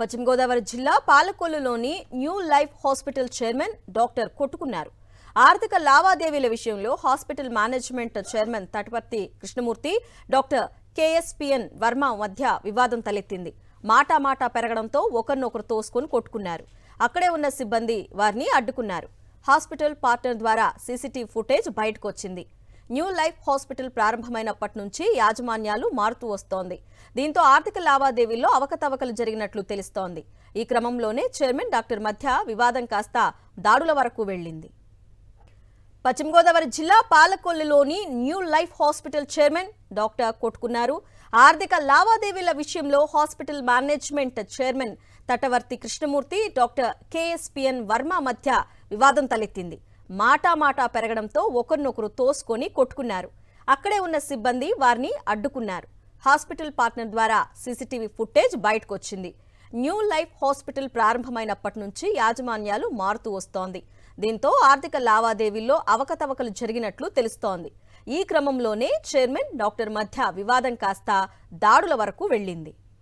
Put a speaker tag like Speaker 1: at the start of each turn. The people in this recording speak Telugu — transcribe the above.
Speaker 1: పశ్చిమ గోదావరి జిల్లా పాలకొల్లులోని new life hospital chairman doctor కొట్టుకున్నారు. ఆర్థిక లావాదేవీల విషయంలో hospital management chairman Tatavarthi Krishnamurthy, doctor KSPN Varma మధ్య వివాదం తలెత్తింది. మాటా పెరగడంతో ఒకరినొకరు తోసుకొని కొట్టుకున్నారు. అక్కడే ఉన్న సిబ్బంది వారిని అడ్డుకున్నారు. హాస్పిటల్ పార్ట్నర్ ద్వారా సీసీటీవీ ఫుటేజ్ బయటకు వచ్చింది. న్యూ లైఫ్ హాస్పిటల్ ప్రారంభమైనప్పటి నుంచి యాజమాన్యాలు మారుతూ వస్తోంది. దీంతో ఆర్థిక లావాదేవీల్లో అవకతవకలు జరిగినట్లు తెలుస్తోంది. ఈ క్రమంలోనే చైర్మన్ డాక్టర్ మధ్య వివాదం కాస్త దాడుల వరకు వెళ్లింది. పశ్చిమ గోదావరి జిల్లా పాలకొల్లులోని new life hospital chairman doctor కొట్టుకున్నారు. ఆర్థిక లావాదేవీల విషయంలో hospital management chairman Tatavarthi Krishnamurthy, doctor KSPN Varma మధ్య వివాదం తలెత్తింది. మాటా పెరగడంతో ఒకరినొకరు తోసుకొని కొట్టుకున్నారు. అక్కడే ఉన్న సిబ్బంది వారిని అడ్డుకున్నారు. హాస్పిటల్ పార్ట్నర్ ద్వారా సీసీటీవీ ఫుటేజ్ బయటకు వచ్చింది. న్యూ లైఫ్ హాస్పిటల్ ప్రారంభమైనప్పటి నుంచి యాజమాన్యాలు మారుతూ వస్తోంది. దీంతో ఆర్థిక లావాదేవీల్లో అవకతవకలు జరిగినట్లు తెలుస్తోంది. ఈ క్రమంలోనే చైర్మన్ డాక్టర్ మధ్య వివాదం కాస్త దాడుల వరకు వెళ్లింది.